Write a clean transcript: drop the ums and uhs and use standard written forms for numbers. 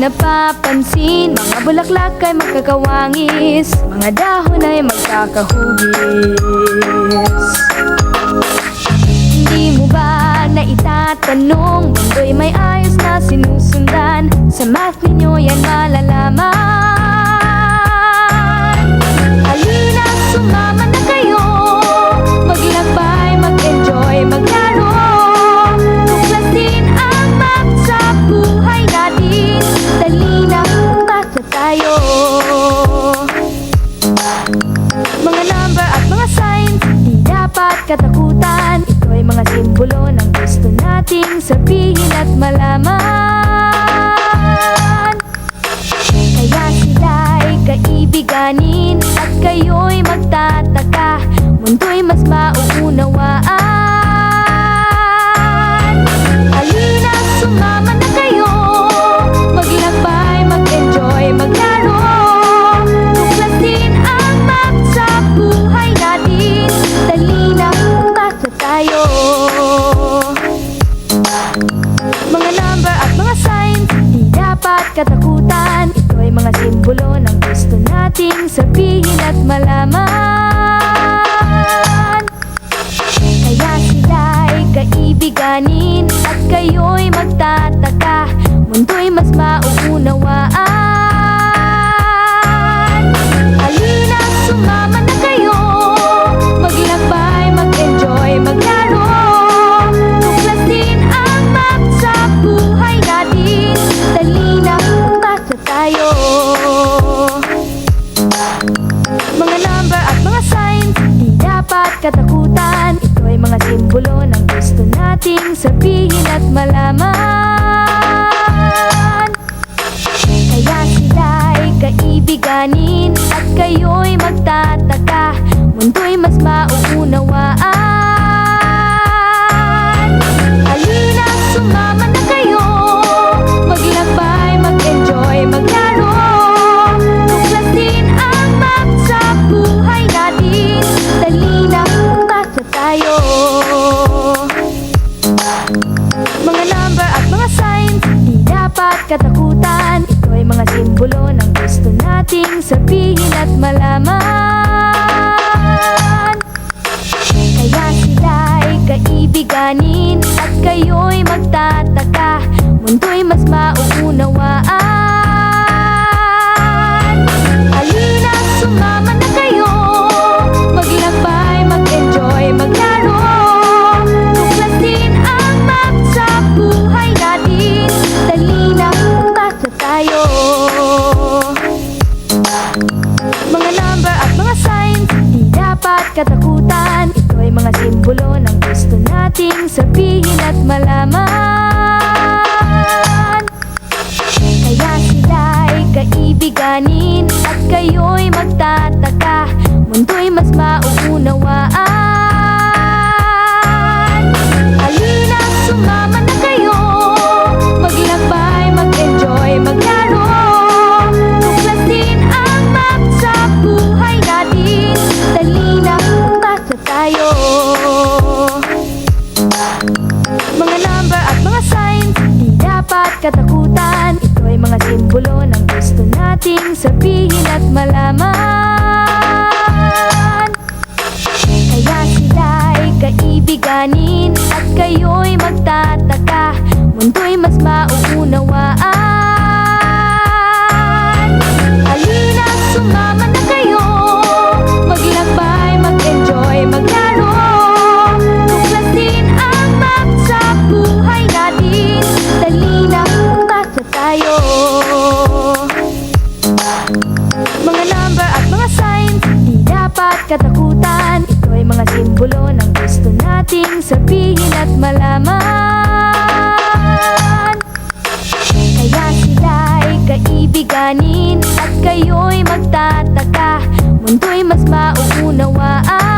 napapansin. Mga bulaklak ay magkakawangis, mga dahon ay magkakahugis. Hindi mo ba naitatanong, mundo'y may ayos na sinusundan? Sa math ninyo yan malalaman. Halina, sumama na kayo, maglakbay, mag-enjoy, maglaro. Tuklasin ang math sa buhay natin. Dali na, math na tayo. Mga number at mga signs, di dapat katakutan. Ito ay mga simbolo ng gusto nating sabihin at malaman. Kaya sila'y kaibiganin at kayo'y magtataka, mundo'y mas mauunawaan. Halina, sumama na kayo, maglakbay, mag-enjoy, maglaro. Tuklasin ang math sa buhay natin. Dali na, math na tayo. Mga number at mga signs, di dapat katakutan. Ito ay mga simbolo ng gusto nating sabihin at malaman. Kaya sila'y kaibiganin at kayo'y magtataka, mundo'y mas mauunawaan. Halina, sumama na kayo, maglakbay, mag-enjoy, maglaro. Tuklasin ang math sa buhay natin. Dali na, math na tayo. Mga number at mga signs, di dapat katakutan. Ito ay mga simbolo ng gusto nating sabihin at malaman. Kaya sila'y kaibiganin at kayo'y magtataka, mundo'y mas mauunawaan. Halina, sumama na kayo, maglakbay, mag-enjoy, maglaro. Tuklasin ang math sa buhay natin. Dali na, math na tayo. Mga number at mga signs, di dapat katakutan. Ito ay mga simbolo ng gusto nating sabihin at malaman. Kaya sila'y kaibiganin at kayo'y magtataka, mundo'y mas mauunawaan. Halina, sumama na kayo, maglakbay, mag-enjoy, maglaro. Tuklasin ang math sa buhay natin. Dali na, math na tayo. Mga number at mga signs, di dapat katakutan. Ito ay mga simbolo ng gusto nating sabihin at malaman. Kaya sila'y kaibiganin at kayo'y magtataka, mundo'y mas mauunawaan. Halina, sumama na kayo, maglakbay, mag-enjoy, maglaro. Tuklasin ang math sa buhay natin. Dali na, math na tayo. Mga number at mga signs, di dapat katakutan. Ito ay mga simbolo ng gusto nating sabihin at malaman. Kaya sila'y kaibiganin at kayo'y magtataka, mundo'y mas mauunawaan. Halina, sumama na kayo, maglakbay, mag-enjoy, maglaro. Tuklasin ang math sa buhay natin. Dali na, math na tayo. Mga number at mga signs, di dapat katakutan. Ito ay mga simbolo ng gusto nating sabihin at malaman. Kaya sila'y kaibiganin at kayo'y magtataka, mundo'y mas mauunawaan.